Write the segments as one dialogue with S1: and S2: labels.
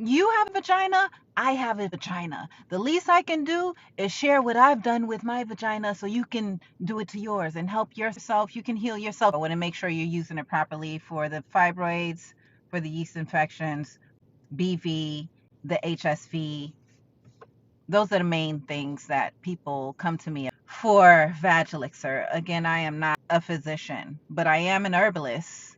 S1: You have a vagina, I have a vagina. The least I can do is share what I've done with my vagina so you can do it to yours and help yourself. You can heal yourself. I want to make sure you're using it properly for the fibroids, for the yeast infections, BV, the HSV. Those are the main things that people come to me for vag elixir. Again, I am not a physician, but I am an herbalist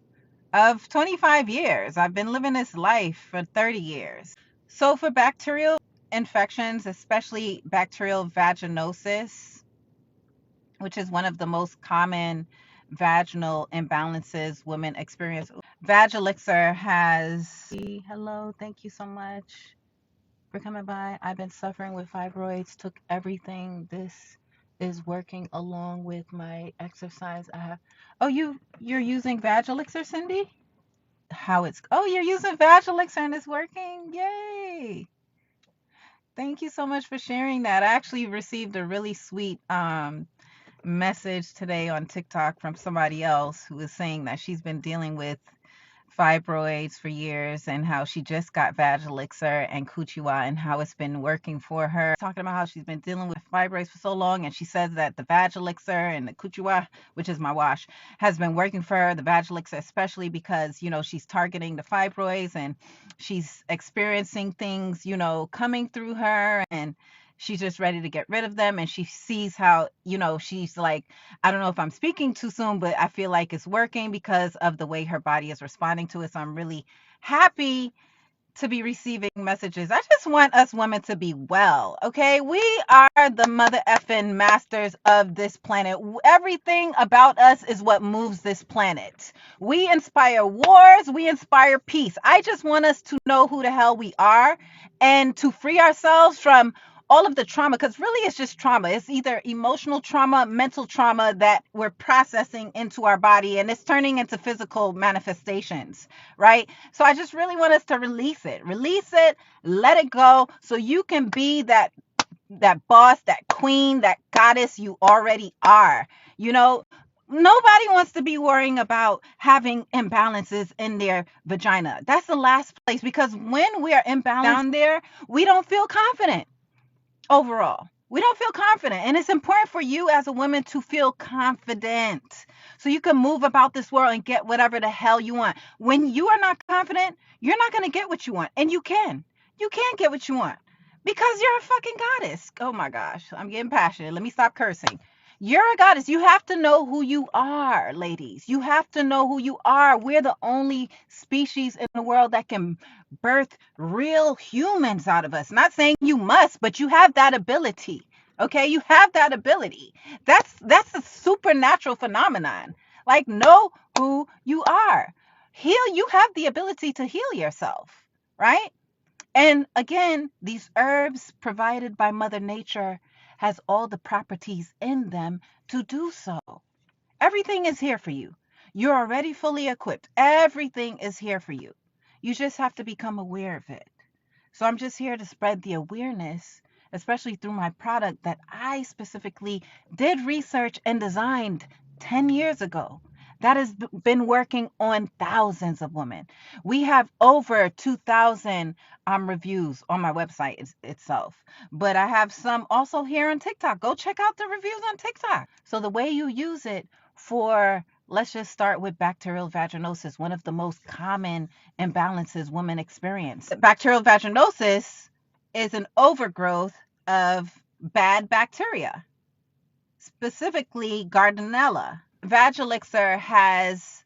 S1: of 25 years. I've been living this life for 30 years. So for bacterial infections, especially bacterial vaginosis, which is one of the most common vaginal imbalances women experience. Vag elixir has, hello, thank you so much for coming by. I've been suffering with fibroids, took everything. This is working along with my exercise. I have, oh, you're using Vag elixir, Cindy? Oh, you're using Vag elixir and it's working. Yay. Thank you so much for sharing that. I actually received a really sweet message today on TikTok from somebody else who was saying that she's been dealing with fibroids for years and how she just got Vag elixir and Kuchiwa and how it's been working for her. Talking about how she's been dealing with fibroids for so long, and she says that the Vag elixir and the Kuchiwa, which is my wash, has been working for her. The Vag elixir especially because, she's targeting the fibroids and she's experiencing things, coming through her, and she's just ready to get rid of them. And she sees how, she's like, I don't know if I'm speaking too soon, but I feel like it's working because of the way her body is responding to it. So I'm really happy to be receiving messages. I just want us women to be well, okay? We are the mother effing masters of this planet. Everything about us is what moves this planet. We inspire wars, we inspire peace. I just want us to know who the hell we are and to free ourselves from all of the trauma, because really it's just trauma. It's either emotional trauma, mental trauma that we're processing into our body, and it's turning into physical manifestations, right? So I just really want us to release it, let it go, so you can be that boss, that queen, that goddess you already are. Nobody wants to be worrying about having imbalances in their vagina. That's the last place, because when we are imbalanced down there, we don't feel confident overall. We don't feel confident. And it's important for you as a woman to feel confident so you can move about this world and get whatever the hell you want. When you are not confident, you're not going to get what you want. And you can. You can get what you want because you're a fucking goddess. Oh my gosh. I'm getting passionate. Let me stop cursing. You're a goddess. You have to know who you are, ladies. You have to know who you are. We're the only species in the world that can birth real humans out of us. Not saying you must, but you have that ability. Okay, you have that ability. That's a supernatural phenomenon. Like, know who you are. You have the ability to heal yourself, right? And again, these herbs provided by Mother Nature has all the properties in them to do so. Everything is here for you. You're already fully equipped. Everything is here for you. You just have to become aware of it. So I'm just here to spread the awareness, especially through my product that I specifically did research and designed 10 years ago. That has been working on thousands of women. We have over 2,000 reviews on my website itself. But I have some also here on TikTok. Go check out the reviews on TikTok. So the way you use it for, let's just start with bacterial vaginosis, one of the most common imbalances women experience. Bacterial vaginosis is an overgrowth of bad bacteria, specifically Gardnerella. Vag elixir has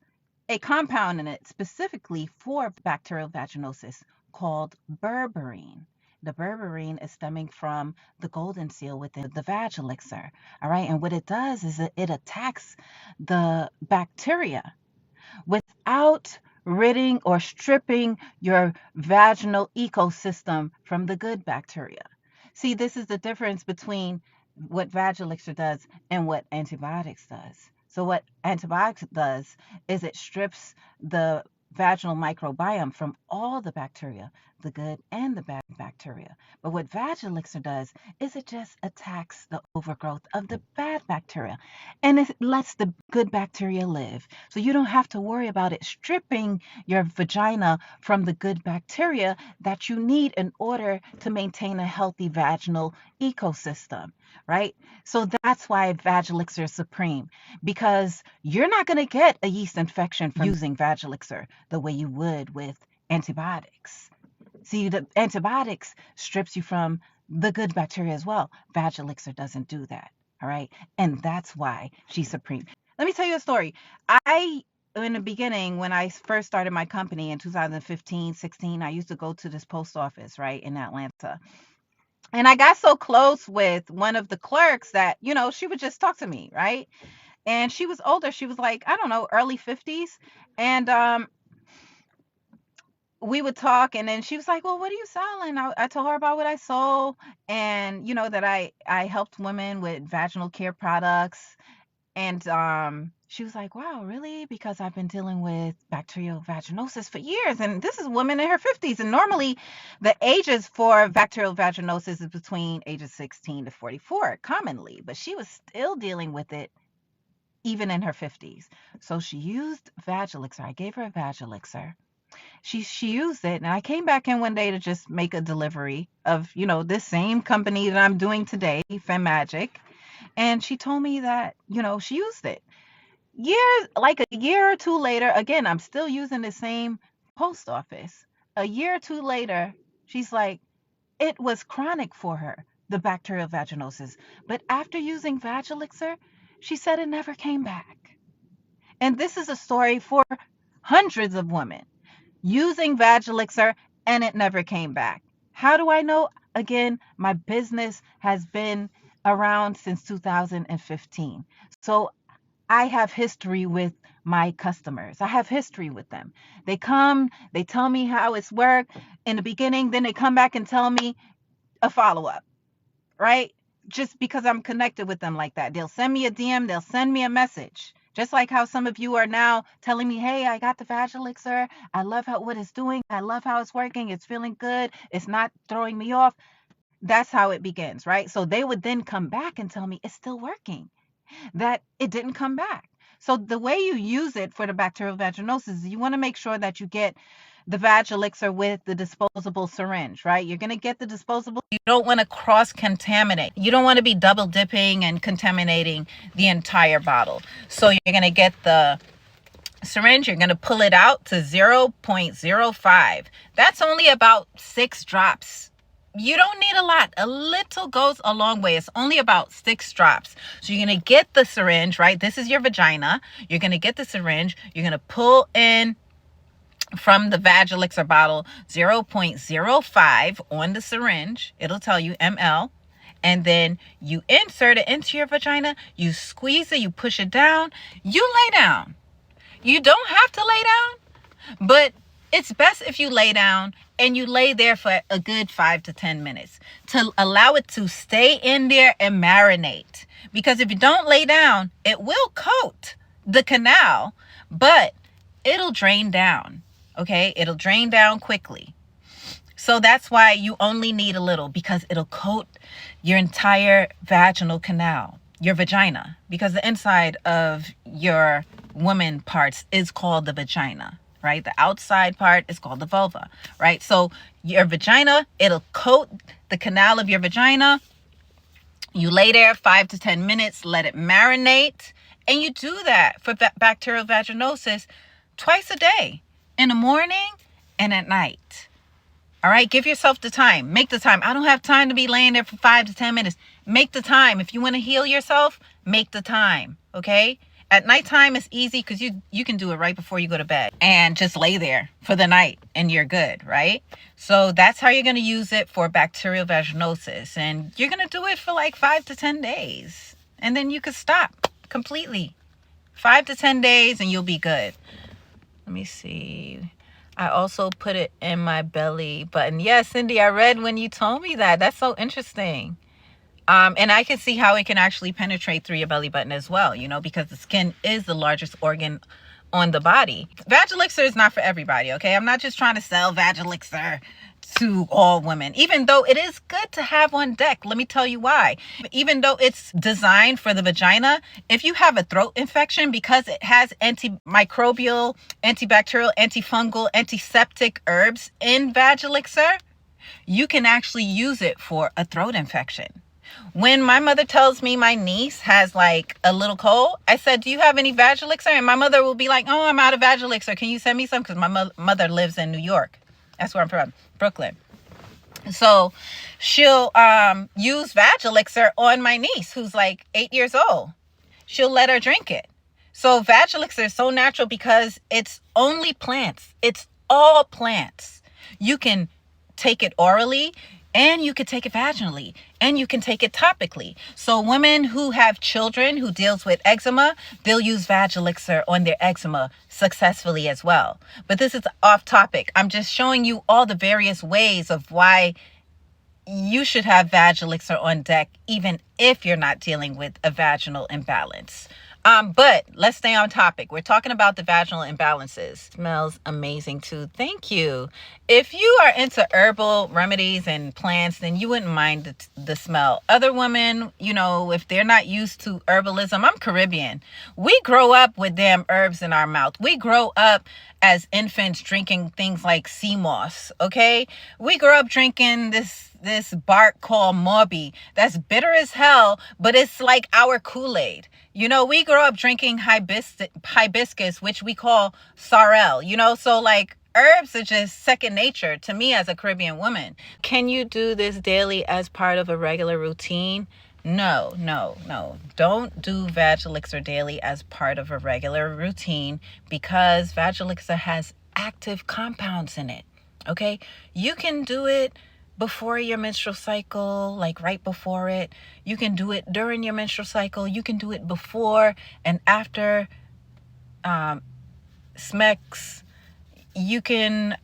S1: a compound in it specifically for bacterial vaginosis called berberine. The berberine is stemming from the golden seal within the vag elixir. All right. And what it does is it attacks the bacteria without ridding or stripping your vaginal ecosystem from the good bacteria. See, this is the difference between what vag elixir does and what antibiotics does. So what antibiotics does is it strips the vaginal microbiome from all the bacteria. the good and the bad bacteria. But what Vag Elixir does is it just attacks the overgrowth of the bad bacteria, and it lets the good bacteria live. So you don't have to worry about it stripping your vagina from the good bacteria that you need in order to maintain a healthy vaginal ecosystem, right? So that's why Vag Elixir is supreme, because you're not going to get a yeast infection from using Vag Elixir the way you would with antibiotics. See, the antibiotics strips you from the good bacteria as well. Vag Elixir doesn't do that. All right. And that's why she's supreme. Let me tell you a story. In the beginning, when I first started my company in 2015, 16, I used to go to this post office, right, in Atlanta. And I got so close with one of the clerks that, she would just talk to me, right? And she was older. She was like, I don't know, early 50s. And we would talk, and then she was like, well, what are you selling? I told her about what I sold, and that I helped women with vaginal care products. And she was like, wow, really? Because I've been dealing with bacterial vaginosis for years, and this is a woman in her 50s, and normally the ages for bacterial vaginosis is between ages 16 to 44 commonly, but she was still dealing with it even in her 50s. So she used Vag Elixir. I gave her a Vag Elixir. She used it, and I came back in one day to just make a delivery of this same company that I'm doing today, FemMagic, and she told me that she used it. Like a year or two later, again, I'm still using the same post office. A year or two later, she's like, it was chronic for her, the bacterial vaginosis, but after using Vag Elixir, she said it never came back. And this is a story for hundreds of women using Vag Elixir, and it never came back. How do I know? Again, my business has been around since 2015. So I have history with my customers. I have history with them. They come, they tell me how it's worked in the beginning, then they come back and tell me a follow-up, right? Just because I'm connected with them like that. They'll send me a DM, they'll send me a message. Just like how some of you are now telling me, hey, I got the Vag Elixir. I love what it's doing. I love how it's working. It's feeling good. It's not throwing me off. That's how it begins, right? So they would then come back and tell me it's still working, that it didn't come back. So the way you use it for the bacterial vaginosis, you want to make sure that you get the Vag Elixir with the disposable syringe, right? You're going to get the disposable. You don't want to cross-contaminate. You don't want to be double dipping and contaminating the entire bottle. So you're going to get the syringe, you're going to pull it out to 0.05. That's only about 6 drops. You don't need a lot. A little goes a long way. It's only about 6 drops. So you're going to get the syringe, right? This is your vagina. You're going to get the syringe. You're going to pull in from the Vag Elixir bottle 0.05 on the syringe. It'll tell you ml. And then you insert it into your vagina. You squeeze it. You push it down. You lay down. You don't have to lay down, but it's best if you lay down and you lay there for a good 5 to 10 minutes to allow it to stay in there and marinate. Because if you don't lay down, it will coat the canal, but it'll drain down. Okay, it'll drain down quickly. So that's why you only need a little, because it'll coat your entire vaginal canal, your vagina, because the inside of your woman parts is called the vagina, right? The outside part is called the vulva, right? So your vagina, it'll coat the canal of your vagina. You lay there 5 to 10 minutes, let it marinate. And you do that for bacterial vaginosis twice a day, in the morning and at night. All right, give yourself the time. Make the time. I don't have time to be laying there for 5 to 10 minutes. Make the time. If you want to heal yourself, make the time, okay? At nighttime, it's easy because you can do it right before you go to bed and just lay there for the night and you're good, right? So that's how you're going to use it for bacterial vaginosis. And you're going to do it for like 5 to 10 days. And then you could stop completely. 5 to 10 days and you'll be good. Let me see. I also put it in my belly button. Yeah, Cindy, I read when you told me that. That's so interesting. And I can see how it can actually penetrate through your belly button as well, because the skin is the largest organ on the body. Vag Elixir is not for everybody, okay? I'm not just trying to sell Vag Elixir to all women, even though it is good to have on deck. Let me tell you why. Even though it's designed for the vagina, if you have a throat infection, because it has antimicrobial, antibacterial, antifungal, antiseptic herbs in Vag Elixir, you can actually use it for a throat infection. When my mother tells me my niece has like a little cold, I said, do you have any Vag Elixir? And my mother will be like, oh, I'm out of Vag Elixir. Can you send me some? Because my mother lives in New York. That's where I'm from, Brooklyn. So she'll use Vag Elixir on my niece, who's like 8 years old. She'll let her drink it. So Vag Elixir is so natural because it's only plants. It's all plants. You can take it orally, and you can take it vaginally, and you can take it topically. So women who have children who deals with eczema, they'll use Vag Elixir on their eczema successfully as well. But this is off topic. I'm just showing you all the various ways of why you should have Vag Elixir on deck, even if you're not dealing with a vaginal imbalance. But let's stay on topic. We're talking about the vaginal imbalances. Smells amazing too. Thank you. If you are into herbal remedies and plants, then you wouldn't mind the smell. Other women, you know, if they're not used to herbalism, I'm Caribbean. We grow up with damn herbs in our mouth. We grow up as infants drinking things like sea moss, okay? We grow up drinking this bark called Morbi that's bitter as hell, but it's like our Kool-Aid. You know, we grow up drinking hibiscus, which we call sorrel, you know, so like herbs are just second nature to me as a Caribbean woman. Can you do this daily as part of a regular routine? No. Don't do Vag Elixir daily as part of a regular routine because Vag Elixir has active compounds in it, okay? You can do it before your menstrual cycle, like right before it. You can do it during your menstrual cycle. You can do it before and after SMEX. You can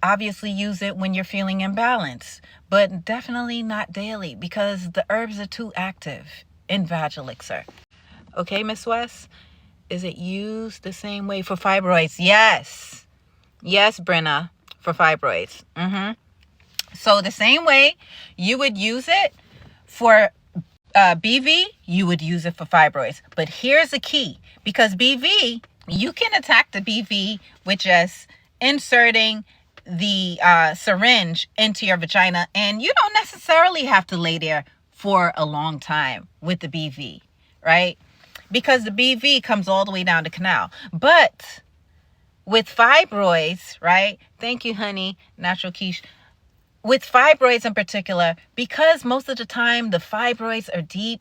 S1: obviously use it when you're feeling imbalanced, but definitely not daily because the herbs are too active in Vag Elixir. Okay, Miss West? Is it used the same way for fibroids? Yes, Brenna, for fibroids. So the same way you would use it for BV, you would use it for fibroids. But here's the key, because BV, you can attack the BV with just inserting the syringe into your vagina, and you don't necessarily have to lay there for a long time with the BV, right? Because the BV comes all the way down the canal. But with fibroids, right? Thank you, honey, Natural Quiche. With fibroids in particular, because most of the time the fibroids are deep,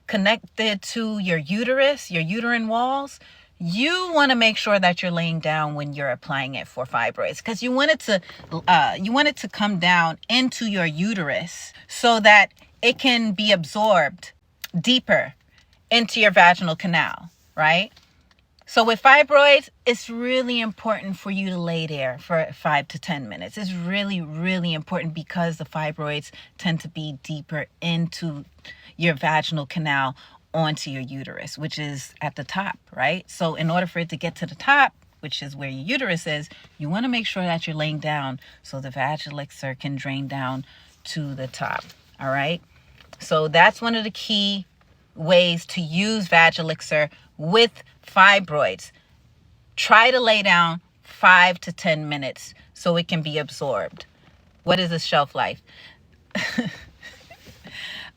S1: connected to your uterus, your uterine walls, you want to make sure that you're laying down when you're applying it for fibroids, because you want it to come down into your uterus so that it can be absorbed deeper into your vaginal canal, right? So with fibroids, it's really important for you to lay there for 5 to 10 minutes. It's really, really important because the fibroids tend to be deeper into your vaginal canal onto your uterus, which is at the top, right? So in order for it to get to the top, which is where your uterus is, you want to make sure that you're laying down so the Vag Elixir can drain down to the top, all right? So that's one of the key ways to use Vag Elixir with fibroids. Try to lay down 5 to 10 minutes so it can be absorbed. What is the shelf life?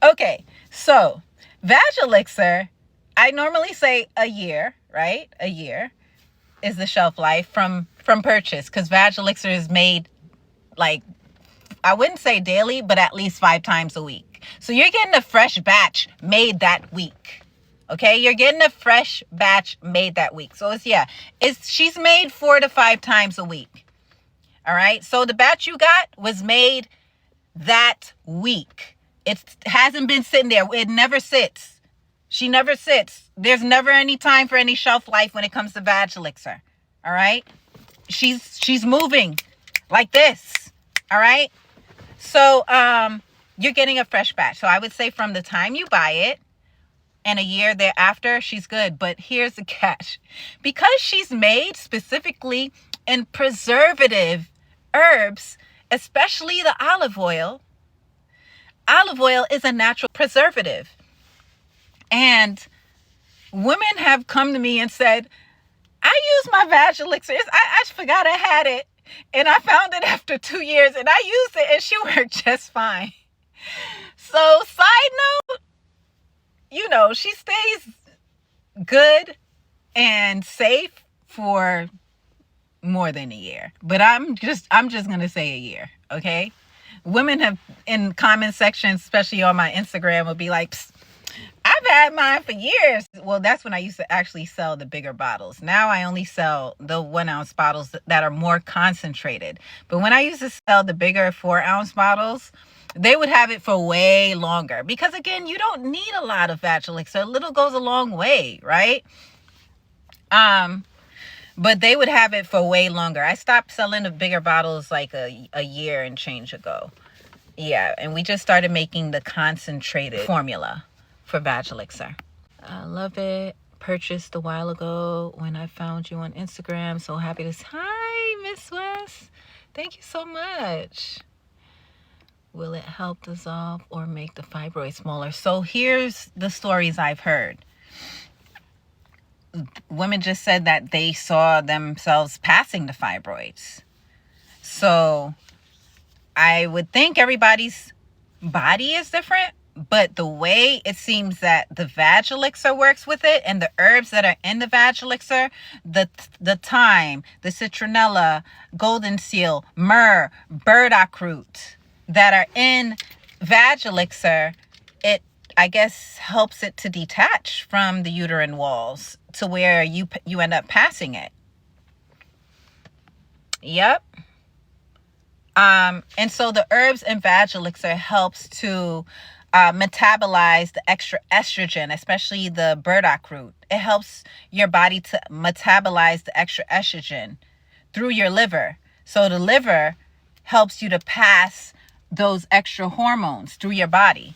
S1: Okay, so Vag Elixir, I normally say a year, right? A year is the shelf life from purchase, because Vag Elixir is made, like, I wouldn't say daily, but at least 5 times a week. So you're getting a fresh batch made that week. Okay, you're getting a fresh batch made that week. So she's made 4 to 5 times a week. All right, so the batch you got was made that week. It hasn't been sitting there. It never sits. She never sits. There's never any time for any shelf life when it comes to Vag Elixir. All right, she's moving like this. All right, so you're getting a fresh batch. So I would say from the time you buy it and a year thereafter, she's good. But here's the catch. Because she's made specifically in preservative herbs especially the olive oil. Olive oil is a natural preservative. And women have come to me and said, I use my vag elixir. I forgot I had it. And I found it after 2 years. And I used it and she worked just fine. So side note, she stays good and safe for more than a year. But I'm just going to say a year. Okay. Women have in comment sections, especially on my Instagram, will be like, I've had mine for years. Well, that's when I used to actually sell the bigger bottles. Now I only sell the 1 ounce bottles that are more concentrated. But when I used to sell the bigger 4 ounce bottles, they would have it for way longer. Because again, you don't need a lot of vag elixir. A little goes a long way, right? But they would have it for way longer. I stopped selling the bigger bottles like a year and change ago. Yeah, and we just started making the concentrated formula for vag elixir. I love it. Purchased a while ago when I found you on Instagram. So happy to... Hi, Miss West. Thank you so much. Will it help dissolve or make the fibroid smaller? So here's the stories I've heard. Women just said that they saw themselves passing the fibroids. So I would think everybody's body is different, but the way it seems that the vag elixir works with it and the herbs that are in the vag elixir, the thyme, the citronella, golden seal, myrrh, burdock root that are in vag elixir, it, I guess, helps it to detach from the uterine walls to where you end up passing it. Yep. And so the herbs in vag elixir helps to metabolize the extra estrogen, especially the burdock root. It helps your body to metabolize the extra estrogen through your liver. So the liver helps you to pass those extra hormones through your body.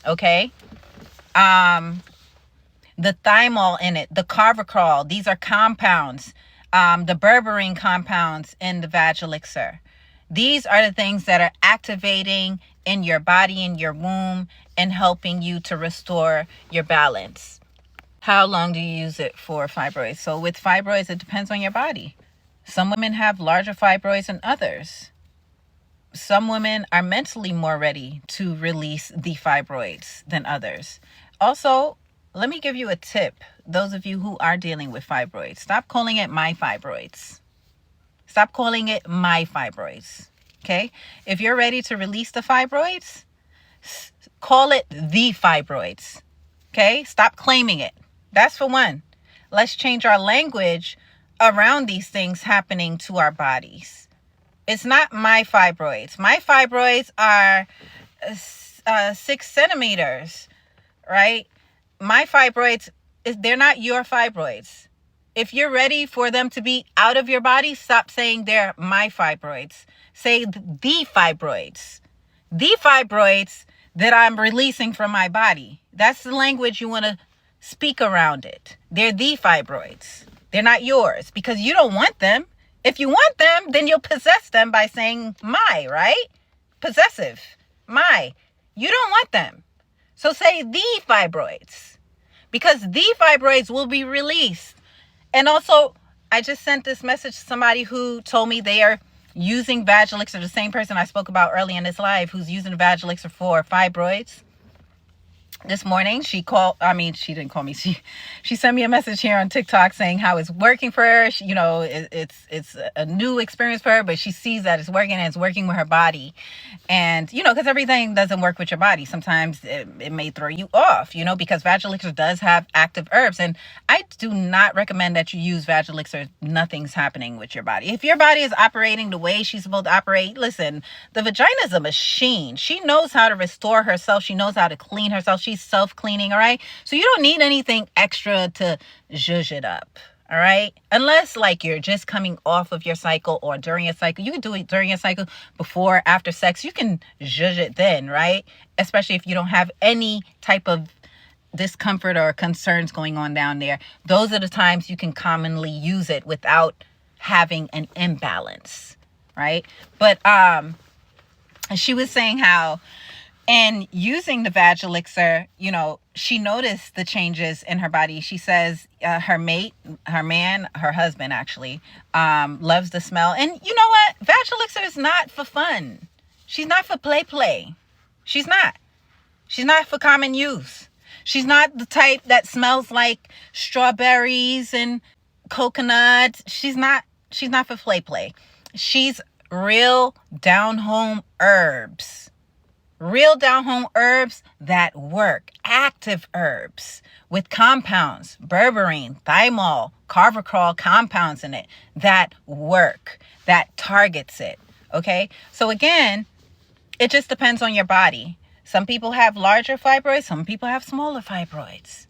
S1: Okay? The thymol in it, the carvacrol, these are compounds, the berberine compounds in the vag elixir. These are the things that are activating in your body, in your womb, and helping you to restore your balance. How long do you use it for fibroids? So with fibroids, it depends on your body. Some women have larger fibroids than others. Some women are mentally more ready to release the fibroids than others. Also, let me give you a tip. Those of you who are dealing with fibroids, stop calling it my fibroids. Stop calling it my fibroids. Okay? If you're ready to release the fibroids, call it the fibroids. Okay? Stop claiming it. That's for one. Let's change our language around these things happening to our bodies. It's not my fibroids. My fibroids are 6 centimeters, right? My fibroids, they're not your fibroids. If you're ready for them to be out of your body, stop saying they're my fibroids. Say the fibroids. The fibroids that I'm releasing from my body. That's the language you want to speak around it. They're the fibroids. They're not yours because you don't want them. If you want them, then you'll possess them by saying my, right? Possessive. My. You don't want them. So say the fibroids because the fibroids will be released. And also, I just sent this message to somebody who told me they are using vag elixir, the same person I spoke about early in this live who's using vag elixir for fibroids. This morning, she didn't call me. She sent me a message here on TikTok saying how it's working for her. It's a new experience for her, but she sees that it's working and it's working with her body. And, because everything doesn't work with your body. Sometimes it may throw you off, because vag elixir does have active herbs. And I do not recommend that you use vag elixir. Nothing's happening with your body. If your body is operating the way she's supposed to operate, listen, the vagina is a machine. She knows how to restore herself. She knows how to clean herself. She's self-cleaning, all right? So you don't need anything extra to zhuzh it up, all right? Unless you're just coming off of your cycle or during your cycle. You can do it during your cycle, before, after sex. You can zhuzh it then, right? Especially if you don't have any type of discomfort or concerns going on down there. Those are the times you can commonly use it without having an imbalance, right? But she was saying how in using the vag elixir, she noticed the changes in her body. She says her mate, her man, her husband actually, loves the smell. And you know what? Vag elixir is not for fun. She's not for play. She's not. She's not for common use. She's not the type that smells like strawberries and coconuts. She's not for play. She's real down-home herbs. Real down-home herbs that work. Active herbs with compounds, berberine, thymol, carvacrol compounds in it that work, that targets it. Okay? So again, it just depends on your body. Some people have larger fibroids, some people have smaller fibroids.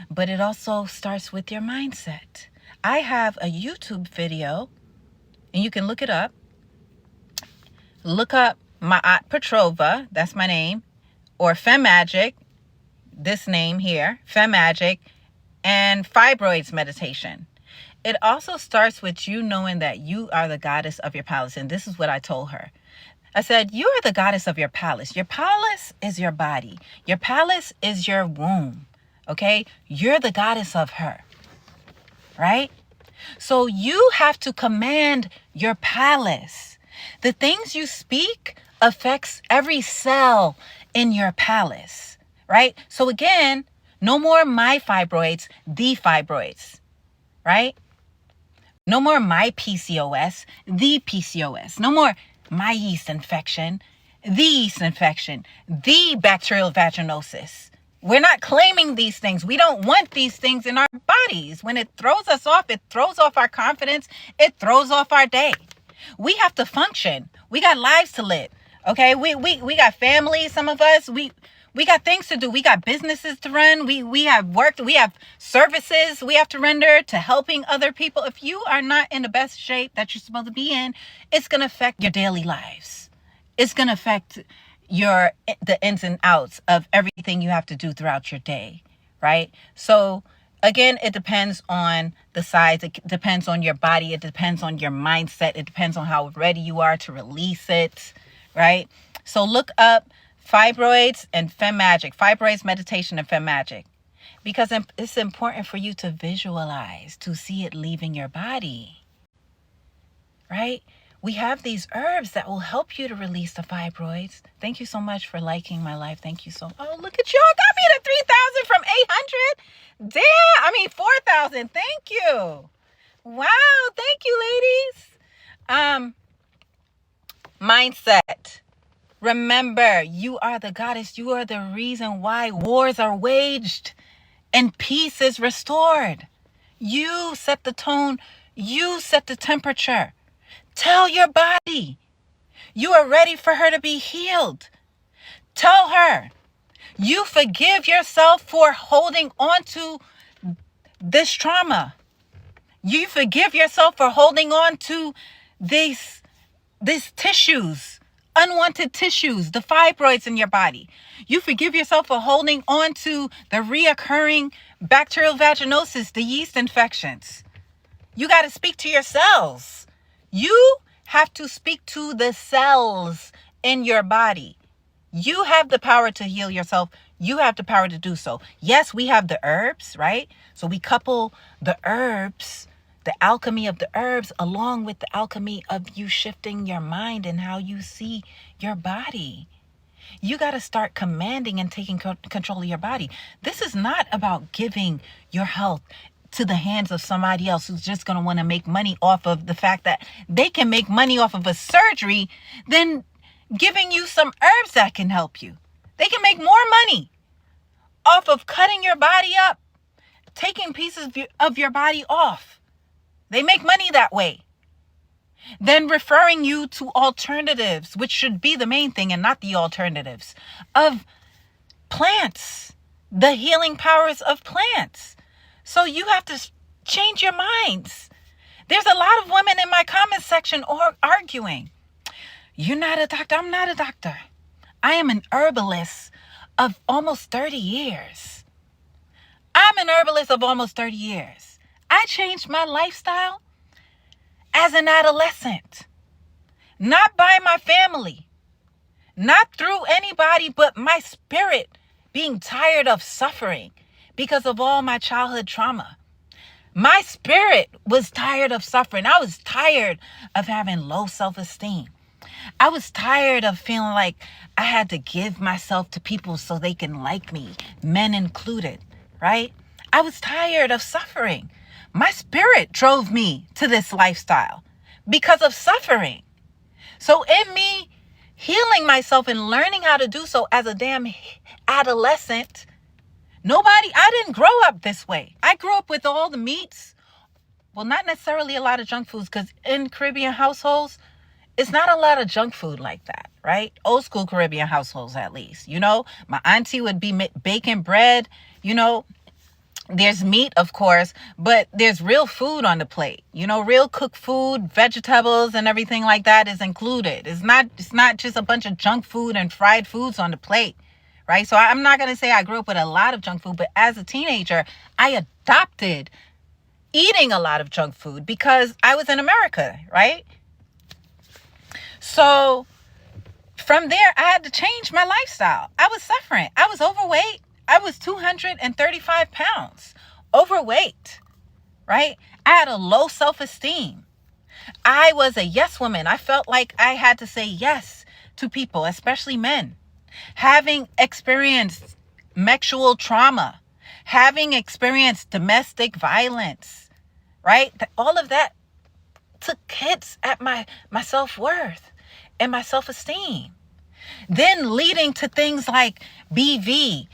S1: But it also starts with your mindset. I have a YouTube video, and you can look it up. Look up Ma'at Petrova, that's my name, or FemMagic, this name here, FemMagic, and Fibroids meditation. It also starts with you knowing that you are the goddess of your palace. And this is what I told her. I said, you are the goddess of your palace. Your palace is your body. Your palace is your womb. Okay? You're the goddess of her. Right? So you have to command your palace. The things you speak affects every cell in your palace. Right? So again, no more my fibroids, the fibroids. Right? No more my PCOS, the PCOS. No more my yeast infection, the yeast infection, the bacterial vaginosis. We're not claiming these things. We don't want these things in our bodies. When it throws us off, it throws off our confidence. It throws off our day. We have to function. We got lives to live. Okay? We got families, some of us. We got things to do. We got businesses to run. We have work. We have services we have to render to helping other people. If you are not in the best shape that you're supposed to be in, it's going to affect your daily lives. It's going to affect the ins and outs of everything you have to do throughout your day, right? So again, it depends on the size. It depends on your body. It depends on your mindset. It depends on how ready you are to release it, right? So look up Fibroids and FemMagic, Fibroids meditation and FemMagic, because it's important for you to visualize, to see it leaving your body, right? We have these herbs that will help you to release the fibroids. Thank you so much for liking my life. Thank you so much. Oh, look at y'all. Got me to 3,000 from 800. Damn, 4,000. Thank you. Wow. Thank you, ladies. Mindset. Remember, you are the goddess. You are the reason why wars are waged and peace is restored. You set the tone. You set the temperature. Tell your body you are ready for her to be healed. Tell her you forgive yourself for holding on to this trauma. You forgive yourself for holding on to these tissues. Unwanted tissues, the fibroids in your body. You forgive yourself for holding on to the reoccurring bacterial vaginosis, the yeast infections. You got to speak to your cells. You have to speak to the cells in your body. You have the power to heal yourself. You have the power to do so. Yes, we have the herbs, right? So we couple the herbs, the alchemy of the herbs, along with the alchemy of you shifting your mind and how you see your body. You got to start commanding and taking control of your body. This is not about giving your health to the hands of somebody else who's just going to want to make money off of the fact that they can make money off of a surgery than giving you some herbs that can help you. They can make more money off of cutting your body up, taking pieces of your body off. They make money that way. Then referring you to alternatives, which should be the main thing and not the alternatives, of plants, the healing powers of plants. So you have to change your minds. There's a lot of women in my comment section arguing. You're not a doctor. I'm not a doctor. I am an herbalist of almost 30 years. I'm an herbalist of almost 30 years. I changed my lifestyle as an adolescent, not by my family, Not through anybody, but my spirit being tired of suffering because of all my childhood trauma. My spirit was tired of suffering. I was tired of having low self-esteem. I was tired of feeling like I had to give myself to people so they can like me, men included, right? I was tired of suffering. My spirit drove me to this lifestyle because of suffering. So in me healing myself and learning how to do so as a damn adolescent, I didn't grow up this way. I grew up with all the meats. Well, not necessarily a lot of junk foods, because in Caribbean households, it's not a lot of junk food like that, right? Old school Caribbean households, at least. My auntie would be baking bread. There's meat, of course, but there's real food on the plate. Real cooked food, vegetables and everything like that is included. It's not just a bunch of junk food and fried foods on the plate, right? So I'm not going to say I grew up with a lot of junk food, but as a teenager, I adopted eating a lot of junk food because I was in America, right? So from there, I had to change my lifestyle. I was suffering. I was overweight. I was 235 pounds overweight, right? I had a low self-esteem. I was a yes woman. I felt like I had to say yes to people, especially men. Having experienced sexual trauma, having experienced domestic violence, right? All of that took hits at my self-worth and my self-esteem. Then leading to things like BV,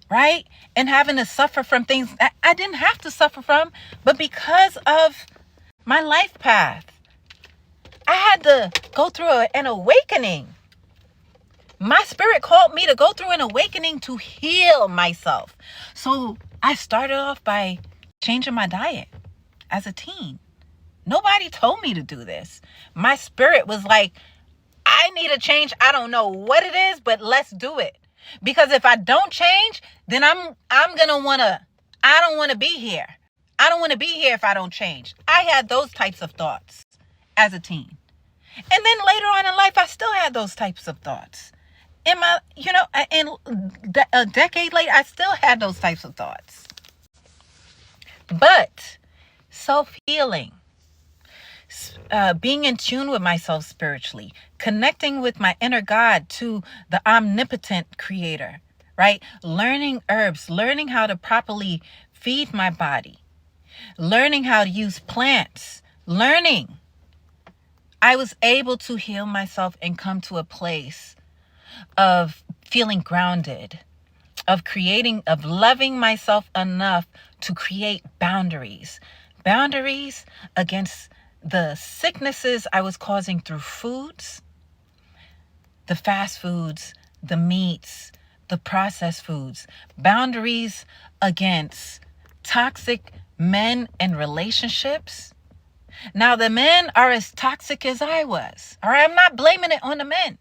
S1: right? And having to suffer from things that I didn't have to suffer from, but because of my life path, I had to go through an awakening. My spirit called me to go through an awakening to heal myself. So I started off by changing my diet as a teen. Nobody told me to do this. My spirit was like, I need a change. I don't know what it is, but let's do it. Because if I don't change, then I don't want to be here. I don't want to be here if I don't change. I had those types of thoughts as a teen. And then later on in life, I still had those types of thoughts. A decade later, I still had those types of thoughts. But self-healing, being in tune with myself spiritually, connecting with my inner God to the omnipotent creator, right? Learning herbs, learning how to properly feed my body, learning how to use plants, I was able to heal myself and come to a place of feeling grounded, of loving myself enough to create boundaries against the sicknesses I was causing through foods, the fast foods, the meats, the processed foods, boundaries against toxic men and relationships. Now, the men are as toxic as I was. All right, I'm not blaming it on the men.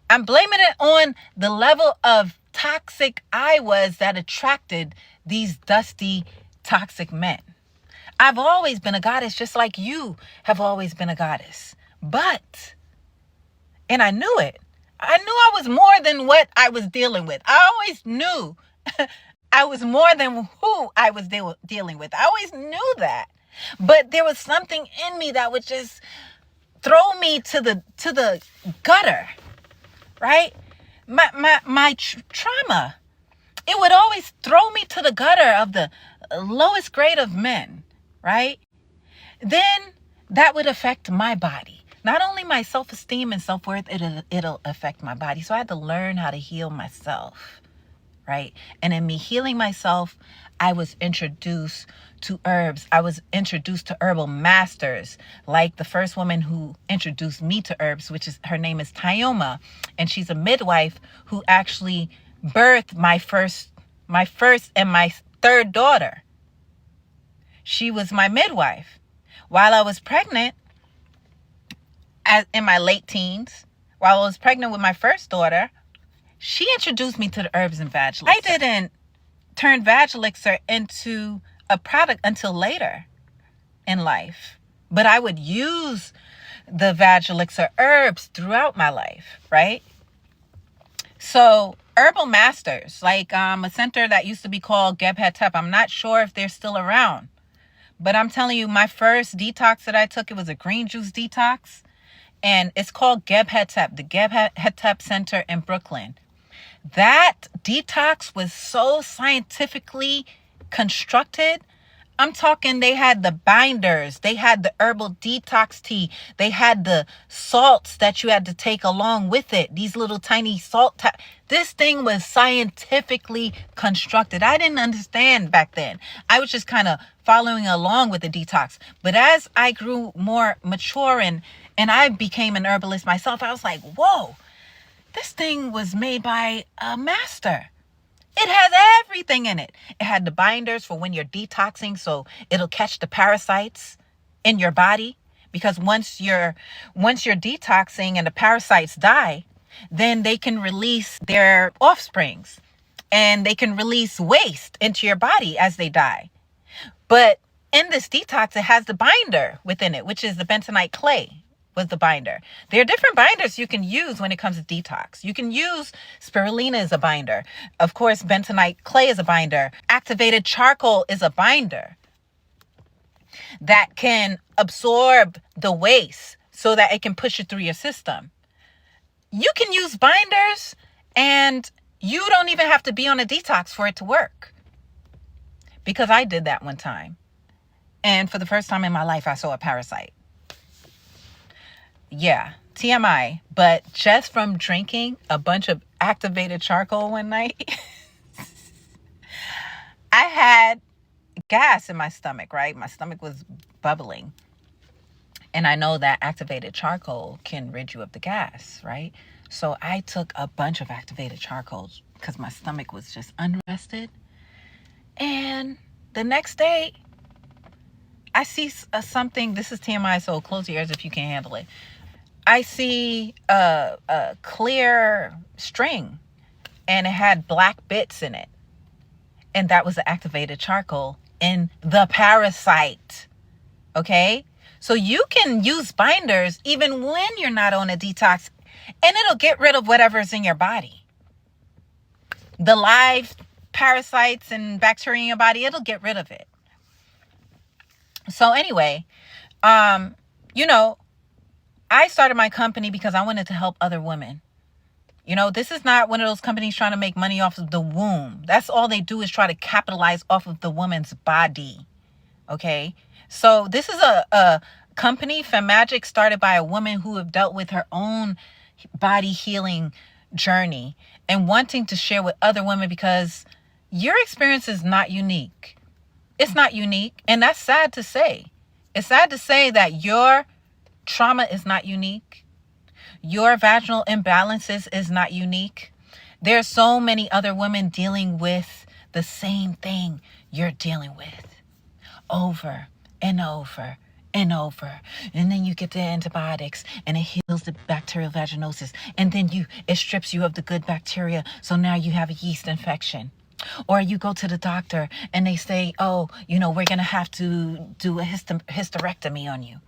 S1: I'm blaming it on the level of toxic I was that attracted these dusty, toxic men. I've always been a goddess, just like you have always been a goddess. And I knew it. I knew I was more than what I was dealing with. I always knew I was more than who I was dealing with. I always knew that. But there was something in me that would just throw me to the gutter, right? My trauma, it would always throw me to the gutter of the lowest grade of men, right? Then that would affect my body. Not only my self-esteem and self-worth, it'll affect my body. So I had to learn how to heal myself, right? And in me healing myself, I was introduced to herbs. I was introduced to herbal masters, like the first woman who introduced me to herbs, her name is Tyoma, and she's a midwife who actually birthed my first and my third daughter. She was my midwife. While I was pregnant, in my late teens, while I was pregnant with my first daughter, she introduced me to the herbs and vag elixir. I didn't turn vag elixir into a product until later in life, but I would use the vag elixir herbs throughout my life, right? So herbal masters, like a center that used to be called Gebhet. I'm not sure if they're still around, but I'm telling you, my first detox that I took, it was a green juice detox, and it's called Gebhet, the Gebhet Center in Brooklyn. That detox was so scientifically constructed. I'm talking, they had the binders, they had the herbal detox tea, they had the salts that you had to take along with it, these little tiny salt. This thing was scientifically constructed. I didn't understand back then. I was just kind of following along with the detox. But as I grew more mature and I became an herbalist myself, I was like, whoa, this thing was made by a master. It has everything in it. It had the binders for when you're detoxing, so it'll catch the parasites in your body. Because once you're detoxing and the parasites die, then they can release their offsprings and they can release waste into your body as they die. But in this detox, it has the binder within it, which is the bentonite clay. Was the binder. There are different binders you can use when it comes to detox. You can use spirulina as a binder. Of course, bentonite clay is a binder. Activated charcoal is a binder that can absorb the waste so that it can push it through your system. You can use binders and you don't even have to be on a detox for it to work. Because I did that one time. And for the first time in my life, I saw a parasite. Yeah, TMI, but just from drinking a bunch of activated charcoal one night, I had gas in my stomach, right? My stomach was bubbling. And I know that activated charcoal can rid you of the gas, right? So I took a bunch of activated charcoals because my stomach was just unrested. And the next day, I see something. This is TMI, so close your ears if you can't handle it. I see a clear string and it had black bits in it. And that was the activated charcoal in the parasite. Okay? So you can use binders even when you're not on a detox and it'll get rid of whatever's in your body. The live parasites and bacteria in your body, it'll get rid of it. So anyway, I started my company because I wanted to help other women. This is not one of those companies trying to make money off of the womb. That's all they do is try to capitalize off of the woman's body. Okay? So this is a company, FemMagic, started by a woman who have dealt with her own body healing journey and wanting to share with other women because your experience is not unique. It's not unique. And that's sad to say. It's sad to say that your trauma is not unique. Your vaginal imbalances is not unique. There are so many other women dealing with the same thing you're dealing with over and over and over. And then you get the antibiotics and it heals the bacterial vaginosis. And then it strips you of the good bacteria. So now you have a yeast infection. Or you go to the doctor and they say, we're going to have to do a hysterectomy on you.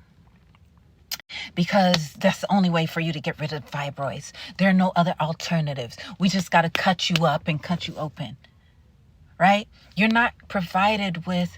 S1: Because that's the only way for you to get rid of fibroids. There are no other alternatives. We just got to cut you up and cut you open. Right? You're not provided with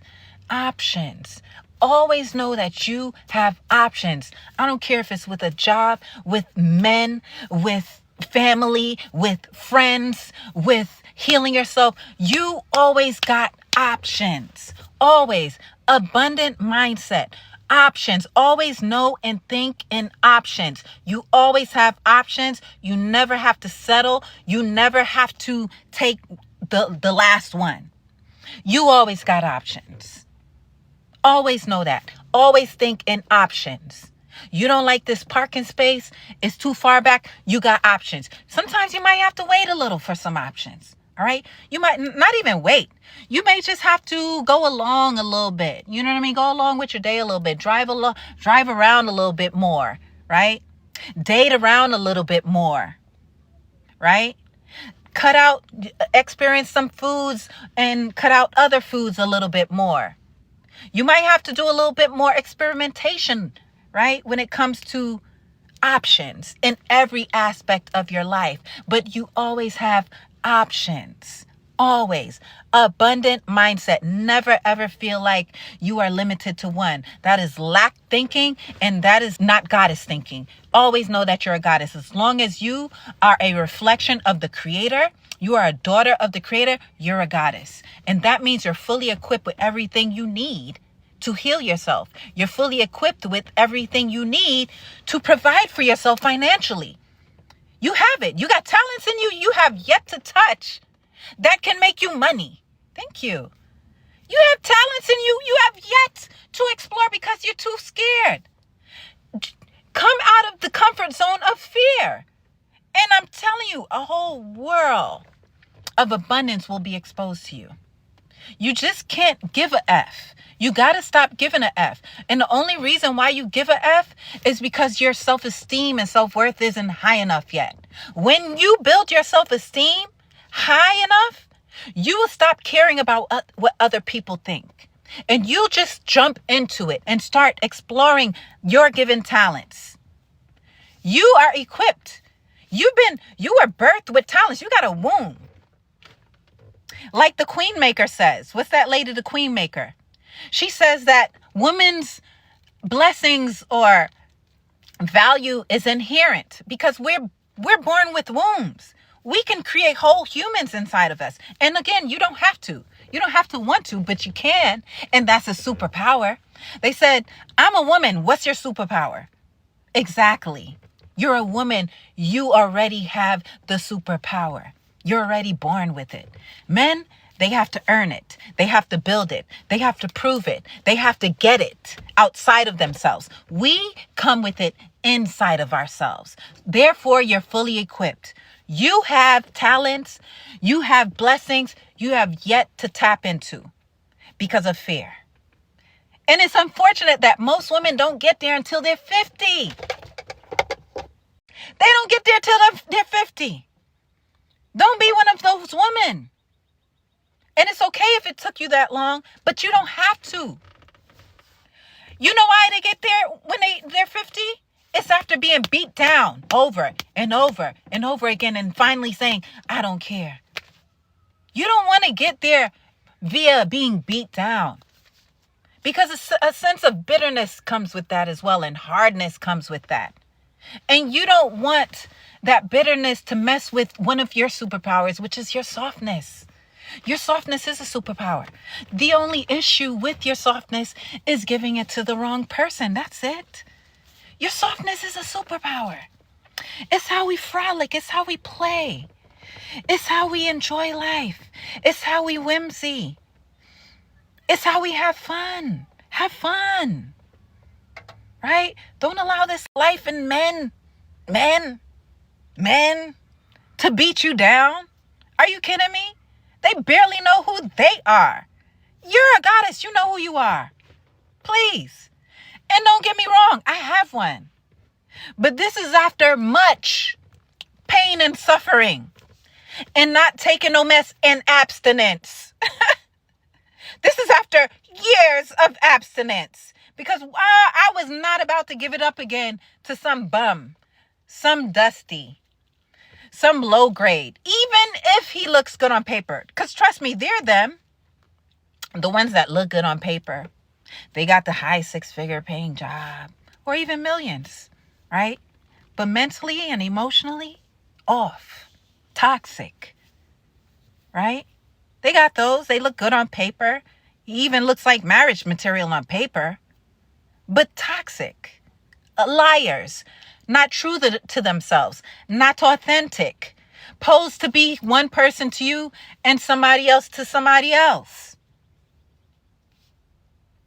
S1: options. Always know that you have options. I don't care if it's with a job, with men, with family, with friends, with healing yourself. You always got options. Always. Abundant mindset. Options. Always know and think in options. You always have options. You never have to settle. You never have to take the last one. You always got options. Always know that. Always think in options. You don't like this parking space? It's too far back. You got options. Sometimes you might have to wait a little for some options. All right. You might not even wait. You may just have to go along a little bit. You know what I mean? Go along with your day a little bit. Drive around a little bit more. Right? Date around a little bit more. Right? Experience some foods and cut out other foods a little bit more. You might have to do a little bit more experimentation, right? When it comes to options in every aspect of your life, but you always have options. Always. Abundant mindset. Never ever feel like you are limited to one. That is lack thinking, and that is not goddess thinking. Always know that you're a goddess. As long as you are a reflection of the creator, you are a daughter of the creator, you're a goddess. And that means you're fully equipped with everything you need to heal yourself. You're fully equipped with everything you need to provide for yourself financially. You have it. You got talents in you have yet to touch that can make you money. Thank you. You have talents in you have yet to explore because you're too scared. Come out of the comfort zone of fear. And I'm telling you, a whole world of abundance will be exposed to you. You just can't give a F. You got to stop giving a F. And the only reason why you give a F is because your self-esteem and self-worth isn't high enough yet. When you build your self-esteem high enough, you will stop caring about what other people think. And you'll just jump into it and start exploring your given talents. You are equipped. You were birthed with talents. You got a womb. Like the Queen Maker says. What's that lady, the Queen Maker? She says that women's blessings or value is inherent because we're born with wombs. We can create whole humans inside of us. And again, you don't have to. You don't have to want to, but you can. And that's a superpower. They said, I'm a woman. What's your superpower? Exactly. You're a woman. You already have the superpower. You're already born with it. Men, they have to earn it. They have to build it. They have to prove it. They have to get it outside of themselves. We come with it inside of ourselves. Therefore, you're fully equipped. You have talents. You have blessings you have yet to tap into because of fear. And it's unfortunate that most women don't get there until they're 50. They don't get there till they're 50. Don't be one of those women. And it's okay if it took you that long, but you don't have to. You know why they get there when they're 50? It's after being beat down over and over and over again and finally saying, I don't care. You don't want to get there via being beat down. Because a sense of bitterness comes with that as well, and hardness comes with that. And you don't want that bitterness to mess with one of your superpowers, which is your softness. Your softness is a superpower. The only issue with your softness is giving it to the wrong person. That's it. Your softness is a superpower. It's how we frolic. It's how we play. It's how we enjoy life. It's how we whimsy. It's how we have fun. Have fun. Right? Don't allow this life and men to beat you down. Are you kidding me? They barely know who they are. You're a goddess. You know who you are. Please. And don't get me wrong. I have one. But this is after much pain and suffering and not taking no mess and abstinence. This is after years of abstinence. Because I was not about to give it up again to some bum, some dusty, some low grade, even if he looks good on paper. Because trust me, they're them. The ones that look good on paper. They got the high 6-figure paying job or even millions, right? But mentally and emotionally, off, toxic, right? They got those. They look good on paper. He even looks like marriage material on paper. But toxic, liars, not true to themselves, not authentic, posed to be one person to you and somebody else to somebody else.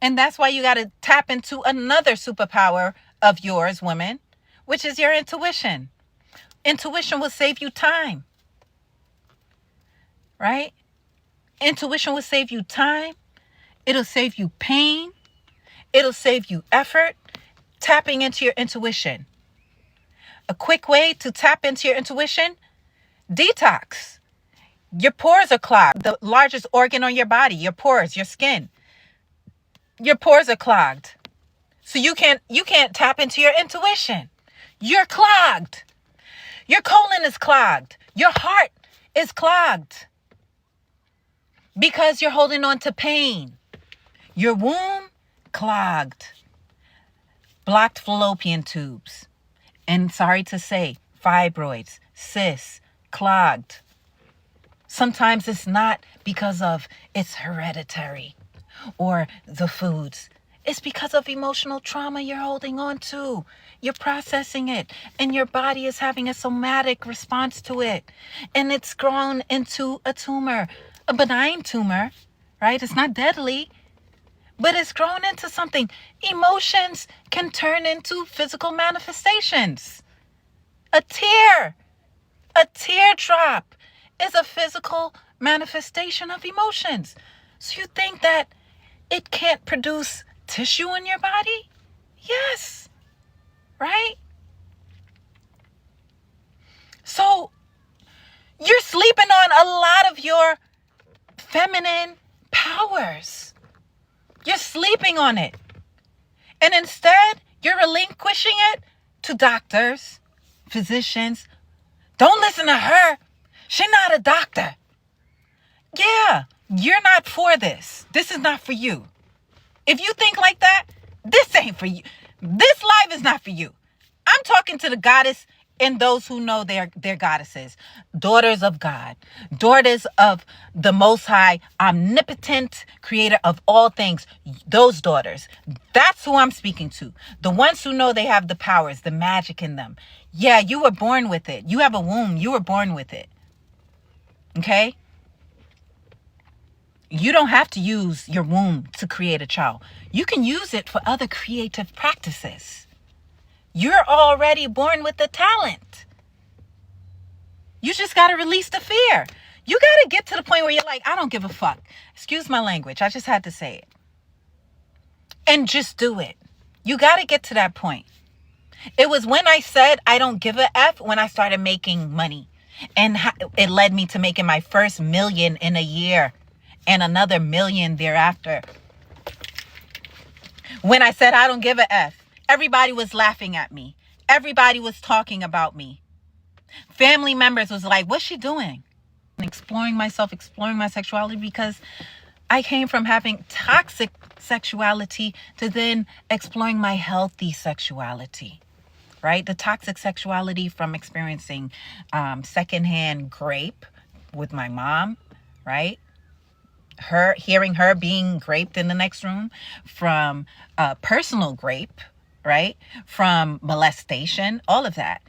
S1: And that's why you got to tap into another superpower of yours, women, which is your intuition. Intuition will save you time, right? Intuition will save you time. It'll save you pain. It'll save you effort. Tapping into your intuition. A quick way to tap into your intuition, detox. Your pores are clogged. The largest organ on your body, your pores, your skin. Your pores are clogged. So you can't tap into your intuition. You're clogged. Your colon is clogged. Your heart is clogged because you're holding on to pain. Your womb clogged. Blocked fallopian tubes. And sorry to say, fibroids, cysts, clogged. Sometimes it's not because of it's hereditary or the foods. It's because of emotional trauma you're holding on to. You're processing it, and your body is having a somatic response to it. And it's grown into a tumor, a benign tumor, right? It's not deadly, but it's grown into something. Emotions can turn into physical manifestations. A teardrop is a physical manifestation of emotions. So you think that it can't produce tissue in your body? Yes, right? So you're sleeping on a lot of your feminine powers. You're sleeping on it. And instead, you're relinquishing it to doctors, physicians. Don't listen to her. She's not a doctor. Yeah, you're not for this. This is not for you. If you think like that, this ain't for you. This life is not for you. I'm talking to the goddess and those who know their goddesses. Daughters of God. Daughters of the Most High, omnipotent creator of all things. Those daughters. That's who I'm speaking to. The ones who know they have the powers, the magic in them. Yeah, you were born with it. You have a womb. You were born with it. Okay? You don't have to use your womb to create a child. You can use it for other creative practices. You're already born with the talent. You just got to release the fear. You got to get to the point where you're like, I don't give a fuck. Excuse my language. I just had to say it. And just do it. You got to get to that point. It was when I said I don't give a F when I started making money. And it led me to making my first $1 million in a year. And another $1 million thereafter. When I said I don't give a F, everybody was laughing at me. Everybody was talking about me. Family members was like, what's she doing? Exploring myself, exploring my sexuality, because I came from having toxic sexuality to then exploring my healthy sexuality, right? The toxic sexuality from experiencing secondhand grape with my mom, right? Hearing her being raped in the next room, from personal grape, right? From molestation, all of that,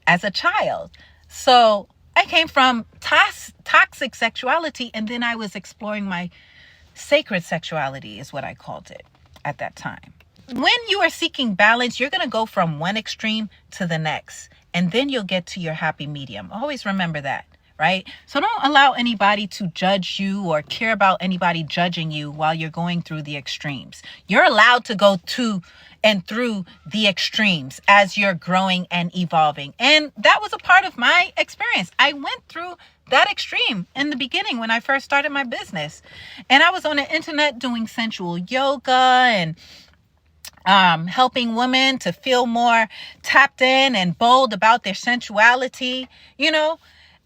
S1: as a child. So I came from toxic sexuality, and then I was exploring my sacred sexuality is what I called it at that time. When you are seeking balance, you're going to go from one extreme to the next, and then you'll get to your happy medium. Always remember that. Right? So don't allow anybody to judge you or care about anybody judging you while you're going through the extremes. You're allowed to go to and through the extremes as you're growing and evolving. And that was a part of my experience. I went through that extreme in the beginning when I first started my business. And I was on the internet doing sensual yoga and helping women to feel more tapped in and bold about their sensuality,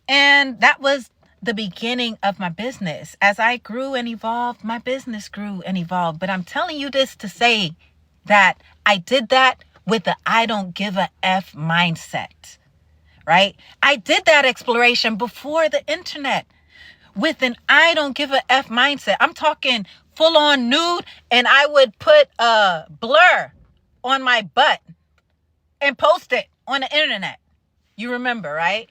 S1: And that was the beginning of my business. As I grew and evolved, my business grew and evolved. But I'm telling you this to say that I did that with the I don't give a F mindset, right? I did that exploration before the internet with an I don't give a F mindset. I'm talking full on nude, and I would put a blur on my butt and post it on the internet. You remember, right?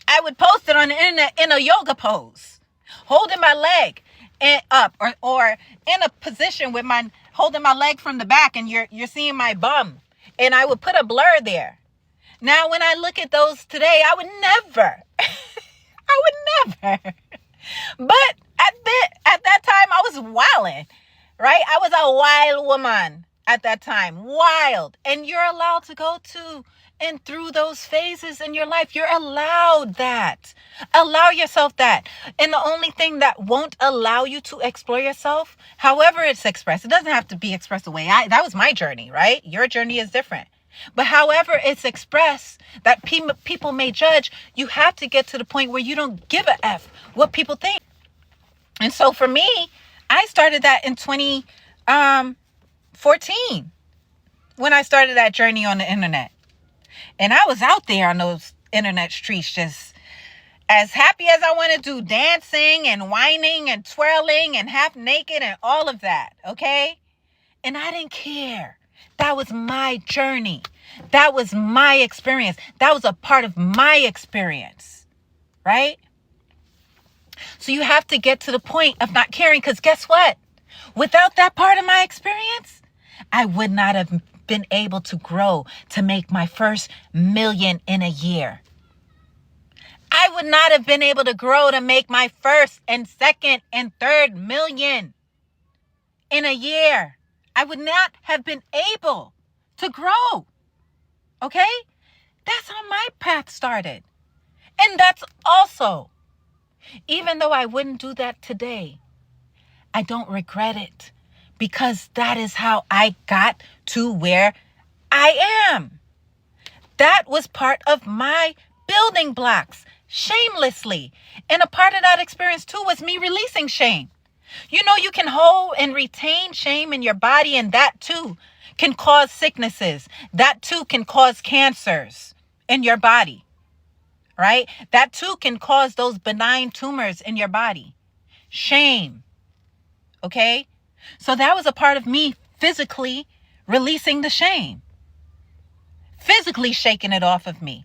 S1: I would post it on the internet in a yoga pose, holding my leg and up, or in a position with holding my leg from the back, and you're seeing my bum, and I would put a blur there. Now, when I look at those today, I would never. But at that time, I was wilding, right? I was a wild woman at that time, wild, and you're allowed to go to and through those phases in your life. You're allowed that. Allow yourself that. And the only thing that won't allow you to explore yourself, however it's expressed, it doesn't have to be expressed the way that was my journey, right? Your journey is different. But however it's expressed that people may judge, you have to get to the point where you don't give a F what people think. And so for me, I started that in 2014 when I started that journey on the internet. And I was out there on those internet streets just as happy as I want to do, dancing and whining and twirling and half naked and all of that, okay? And I didn't care. That was my journey. That was my experience. That was a part of my experience, right? So you have to get to the point of not caring, because guess what? Without that part of my experience, I would not have been able to grow to make my first million in a year. I would not have been able to grow to make my first and second and third million in a year. I would not have been able to grow. Okay? That's how my path started. And that's also, even though I wouldn't do that today, I don't regret it, because that is how I got to where I am. That was part of my building blocks, shamelessly. And a part of that experience too was me releasing shame. You know, you can hold and retain shame in your body, and that too can cause sicknesses. That too can cause cancers in your body, right? That too can cause those benign tumors in your body. Shame. Okay? So that was a part of me physically releasing the shame. Physically shaking it off of me.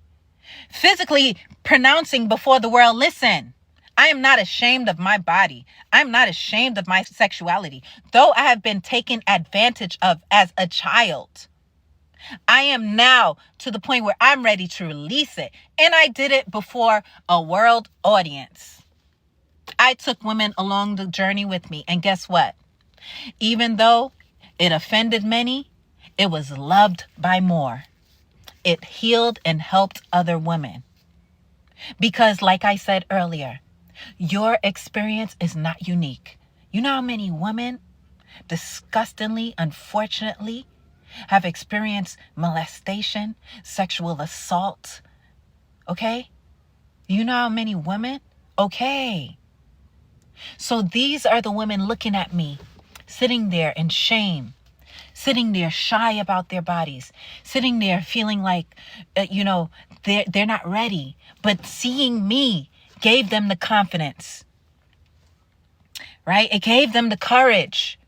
S1: Physically pronouncing before the world, listen, I am not ashamed of my body. I'm not ashamed of my sexuality. Though I have been taken advantage of as a child, I am now to the point where I'm ready to release it. And I did it before a world audience. I took women along the journey with me. And guess what? Even though it offended many, it was loved by more. It healed and helped other women. Because like I said earlier, your experience is not unique. You know how many women, disgustingly, unfortunately, have experienced molestation, sexual assault? Okay? You know how many women? Okay. So these are the women looking at me, sitting there in shame, sitting there shy about their bodies, sitting there feeling like, they're not ready. But seeing me gave them the confidence, right? It gave them the courage.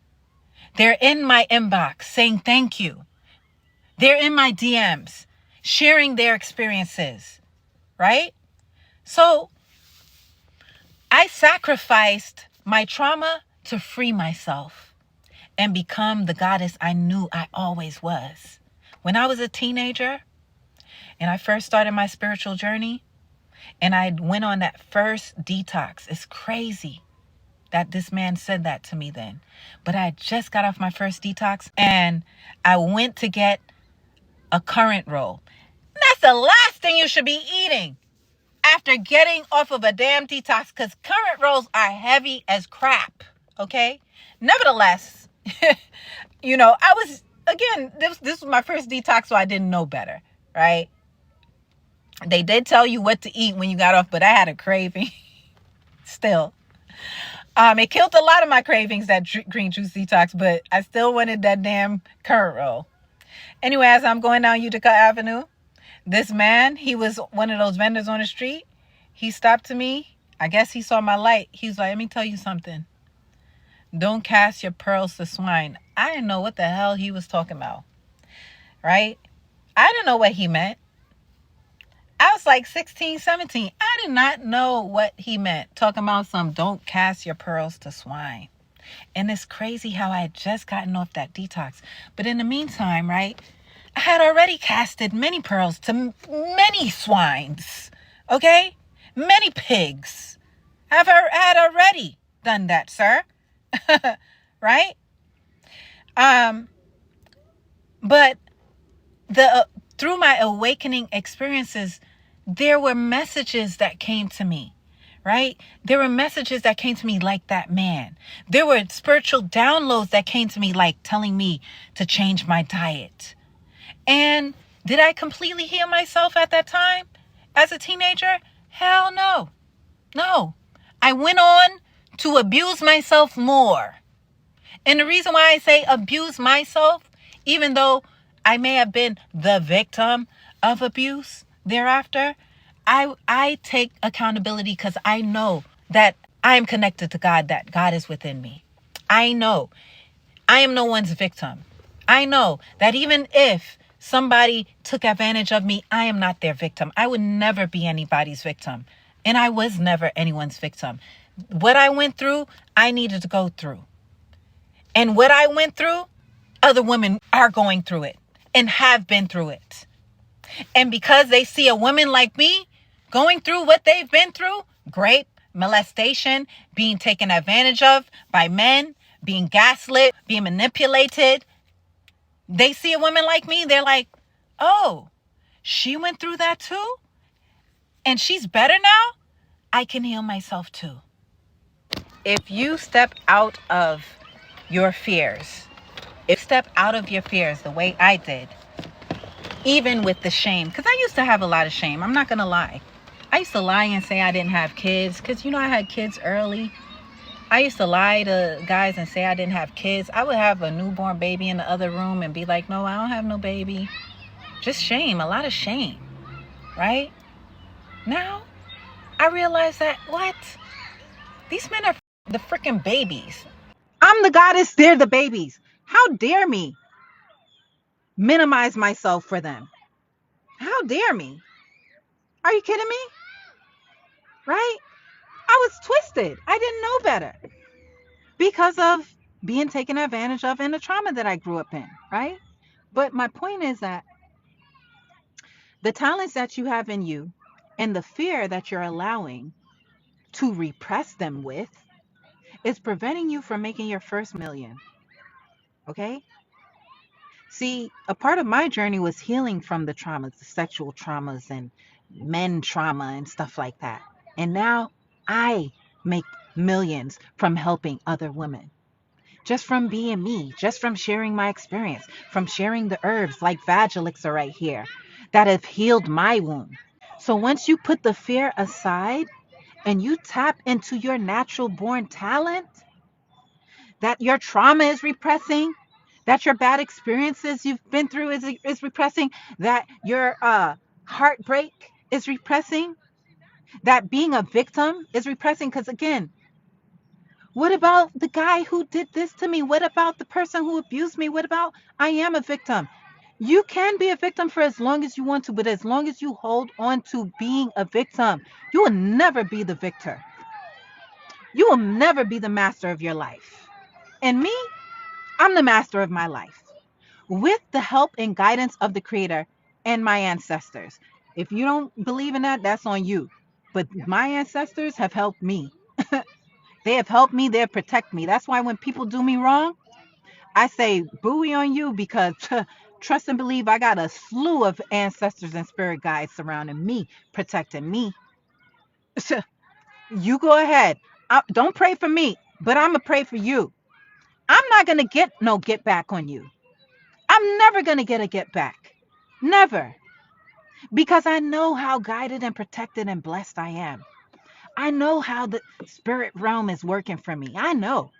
S1: They're in my inbox saying thank you. They're in my DMs sharing their experiences, right? So I sacrificed my trauma to free myself and become the goddess I knew I always was. When I was a teenager and I first started my spiritual journey and I went on that first detox, it's crazy that this man said that to me then. But I just got off my first detox and I went to get a currant roll. That's the last thing you should be eating after getting off of a damn detox, because currant rolls are heavy as crap, okay? Nevertheless, I was, again, this was my first detox, so I didn't know better, right? They did tell you what to eat when you got off, but I had a craving still. It killed a lot of my cravings, that green juice detox, but I still wanted that damn currant roll. Anyway, as I'm going down Utica Avenue, this man, he was one of those vendors on the street. He stopped to me. I guess he saw my light. He was like, let me tell you something. Don't cast your pearls to swine. I didn't know what the hell he was talking about, right? I didn't know what he meant. I was like 16, 17. I did not know what he meant. Talking about some don't cast your pearls to swine. And it's crazy how I had just gotten off that detox. But in the meantime, right, I had already casted many pearls to many swines. Okay? Many pigs. I had already done that, sir. Right? But through my awakening experiences, there were messages that came to me, right? There were messages that came to me like that man. There were spiritual downloads that came to me like telling me to change my diet. And Did I completely heal myself at that time as a teenager? Hell no. No. I went on to abuse myself more. And the reason why I say abuse myself, even though I may have been the victim of abuse thereafter, I take accountability because I know that I am connected to God, that God is within me. I know I am no one's victim. I know that even if somebody took advantage of me, I am not their victim. I would never be anybody's victim. And I was never anyone's victim. What I went through, I needed to go through. And what I went through, other women are going through it and have been through it. And because they see a woman like me going through what they've been through, rape, molestation, being taken advantage of by men, being gaslit, being manipulated, they see a woman like me, they're like, oh, she went through that too? And she's better now? I can heal myself too. If you step out of your fears, the way I did, even with the shame, because I used to have a lot of shame. I'm not going to lie. I used to lie and say I didn't have kids because, I had kids early. I used to lie to guys and say I didn't have kids. I would have a newborn baby in the other room and be like, no, I don't have no baby. Just shame, a lot of shame, right? Now, I realize that, what? These men are the freaking babies. I'm the goddess, they're the babies. How dare me minimize myself for them? How dare me? Are you kidding me? Right? I was twisted. I didn't know better because of being taken advantage of and the trauma that I grew up in, right? But my point is that the talents that you have in you and the fear that you're allowing to repress them with is preventing you from making your first million. Okay? See, a part of my journey was healing from the traumas, the sexual traumas and men trauma and stuff like that. And now I make millions from helping other women. Just from being me, just from sharing my experience, from sharing the herbs like elixir right here that have healed my wound. So once you put the fear aside and you tap into your natural born talent that your trauma is repressing, that your bad experiences you've been through is repressing, that your heartbreak is repressing, that being a victim is repressing. Because again, what about the guy who did this to me? What about the person who abused me? What about I am a victim? You can be a victim for as long as you want to, but as long as you hold on to being a victim, you will never be the victor. You will never be the master of your life. And me, I'm the master of my life with the help and guidance of the Creator and my ancestors. If you don't believe in that, that's on you. But my ancestors have helped me. They have helped me. They have protected me. That's why when people do me wrong, I say booey on you, because trust and believe I got a slew of ancestors and spirit guides surrounding me, protecting me. You go ahead. Don't pray for me, but I'm going to pray for you. I'm not going to get no get back on you. I'm never going to get a get back. Never. Because I know how guided and protected and blessed I am. I know how the spirit realm is working for me. I know,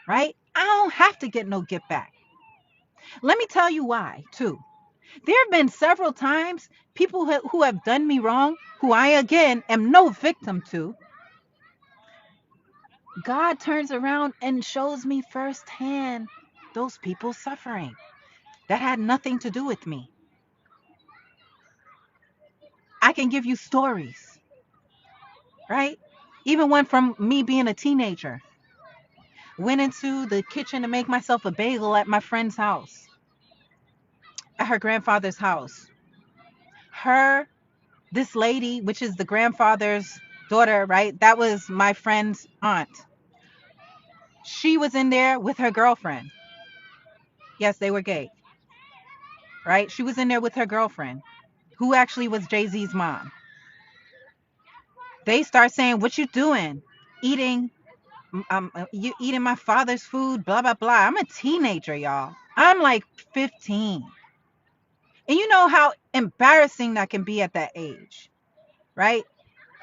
S1: right? I don't have to get no get back. Let me tell you why, too. There have been several times people who have done me wrong, who I, again, am no victim to. God turns around and shows me firsthand those people suffering. That had nothing to do with me. I can give you stories, right? Even one from me being a teenager. Went into the kitchen to make myself a bagel at my friend's house, at her grandfather's house. This lady, which is the grandfather's daughter, right? That was my friend's aunt. She was in there with her girlfriend. Yes, they were gay, right? She was in there with her girlfriend, who actually was Jay-Z's mom. They start saying, what you doing? You eating my father's food, blah, blah, blah. I'm a teenager, y'all. I'm like 15. And you know how embarrassing that can be at that age, right?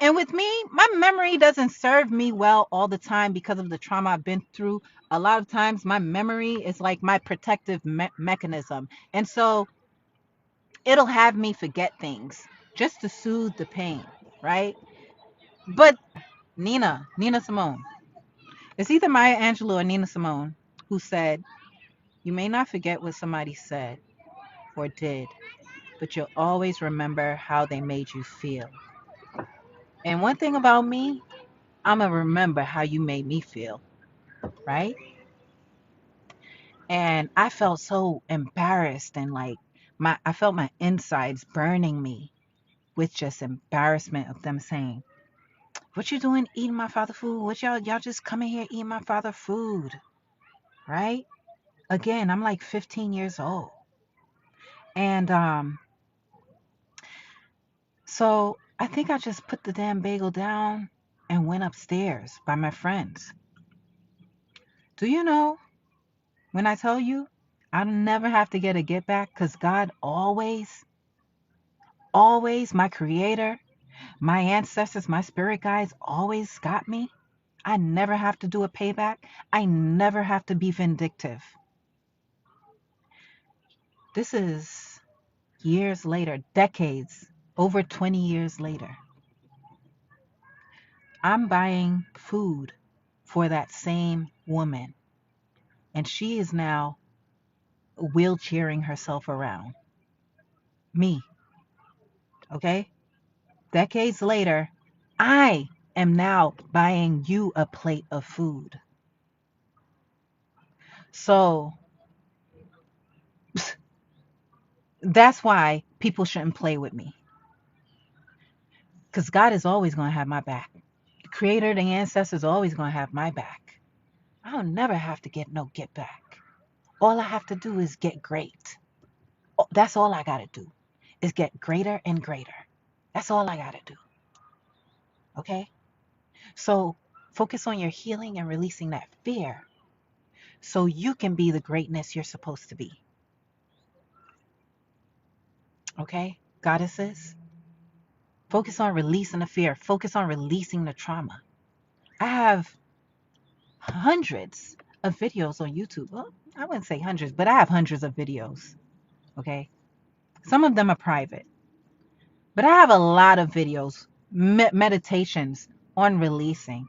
S1: And with me, my memory doesn't serve me well all the time because of the trauma I've been through. A lot of times, my memory is like my protective mechanism. And so it'll have me forget things just to soothe the pain, right? But Nina Simone, it's either Maya Angelou or Nina Simone who said, "You may not forget what somebody said or did, but you'll always remember how they made you feel." And one thing about me, I'm going to remember how you made me feel, right? And I felt so embarrassed and like I felt my insides burning me with just embarrassment of them saying, "What you doing eating my father food? What y'all just coming here eating my father food?" Right? Again, I'm like 15 years old. And so I think I just put the damn bagel down and went upstairs by my friends. Do you know when I tell you I'll never have to get a get back because God always, my creator, my ancestors, my spirit guides always got me. I never have to do a payback. I never have to be vindictive. This is years later, decades, over 20 years later. I'm buying food for that same woman, and she is now wheelchairing herself around. Me, okay? Decades later, I am now buying you a plate of food. So that's why people shouldn't play with me. Because God is always going to have my back. The creator, the ancestors, are always going to have my back. I'll never have to get no get back. All I have to do is get great. That's all I got to do is get greater and greater. That's all I got to do. Okay? So focus on your healing and releasing that fear so you can be the greatness you're supposed to be. Okay? Goddesses, focus on releasing the fear. Focus on releasing the trauma. I have hundreds of videos on YouTube. Well, I wouldn't say hundreds, but I have hundreds of videos. Okay? Some of them are private. But I have a lot of videos, meditations on releasing.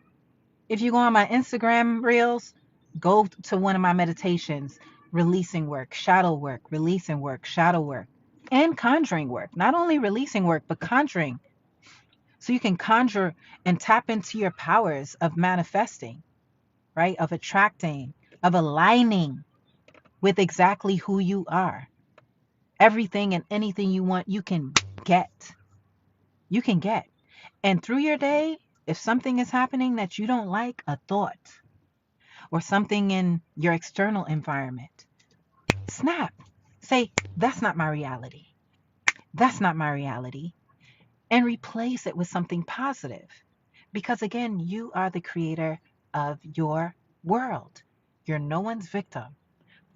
S1: If you go on my Instagram reels, go to one of my meditations, releasing work, shadow work, releasing work, shadow work, and conjuring work. Not only releasing work, but conjuring. So you can conjure and tap into your powers of manifesting, right? Of attracting, of aligning with exactly who you are. Everything and anything you want, you can get. You can get. And through your day, if something is happening that you don't like, a thought or something in your external environment, snap. Say, "That's not my reality. That's not my reality." And replace it with something positive. Because again, you are the creator of your world. You're no one's victim.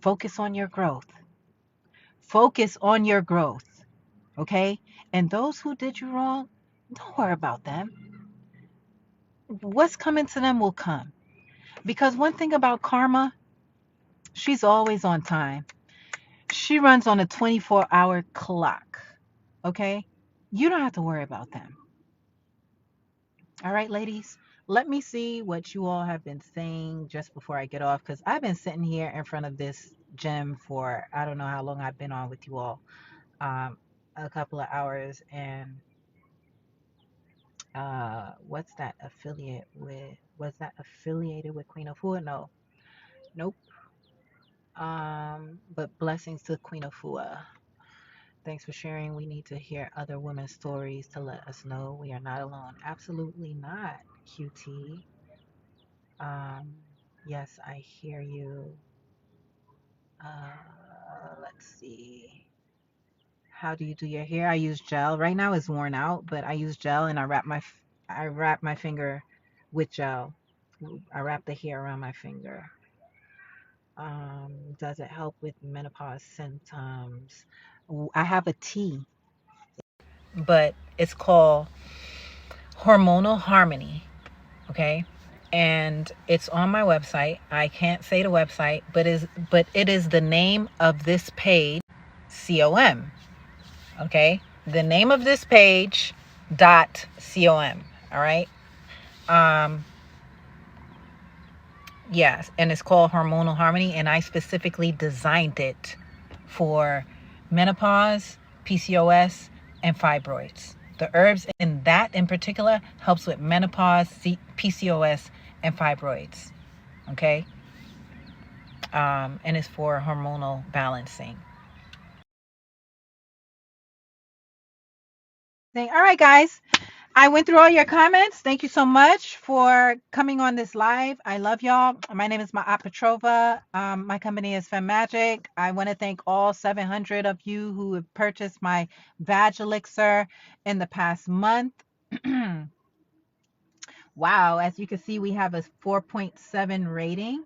S1: Focus on your growth. Focus on your growth. Okay? And those who did you wrong, don't worry about them. What's coming to them will come. Because one thing about karma, she's always on time. She runs on a 24-hour clock. Okay? You don't have to worry about them. All right, ladies? Let me see what you all have been saying just before I get off, because I've been sitting here in front of this gym for I don't know how long I've been on with you all. Um, a couple of hours. And what's that affiliate with? Was that affiliated with Queen of Fua? No. Nope. But blessings to Queen of Fua. Thanks for sharing. We need to hear other women's stories to let us know we are not alone. Absolutely not, QT. Um, yes, I hear you. Let's see. How do you do your hair? I use gel. Right now it's worn out, but I use gel and I wrap my finger with gel. I wrap the hair around my finger. Does it help with menopause symptoms? I have a tea, but it's called Hormonal Harmony. Okay. And it's on my website. I can't say the website, but it is the name of this page, com. Okay. The name of this page .com. All right. Um, yes, and it's called Hormonal Harmony, and I specifically designed it for menopause, PCOS, and fibroids. The herbs in that in particular helps with menopause, PCOS, and fibroids. Okay, and it's for hormonal balancing. All right, guys. I went through all your comments. Thank you so much for coming on this live. I love y'all. My name is Ma'at Petrova. My company is Fem Magic. I want to thank all 700 of you who have purchased my Vag Elixir in the past month. Wow, as you can see, we have a 4.7 rating.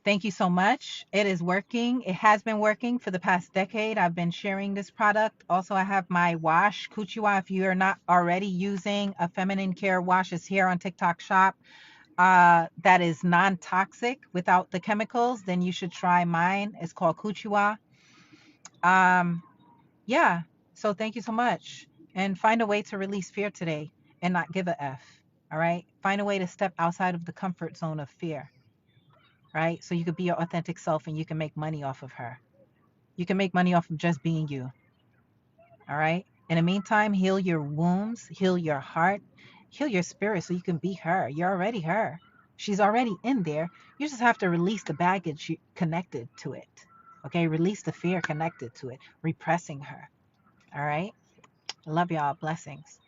S1: Thank you so much. It is working. It has been working for the past decade. I've been sharing this product. Also, I have my wash, Kuchiwa. If you are not already using a feminine care wash, it's here on TikTok Shop. That is non-toxic without the chemicals. Then you should try mine. It's called Kuchiwa. Yeah. So thank you so much. And find a way to release fear today and not give a F. All right. Find a way to step outside of the comfort zone of fear. Right? So you could be your authentic self and you can make money off of her. You can make money off of just being you. All right? In the meantime, heal your wounds, heal your heart, heal your spirit so you can be her. You're already her. She's already in there. You just have to release the baggage connected to it. Okay? Release the fear connected to it, repressing her. All right? I love y'all. Blessings.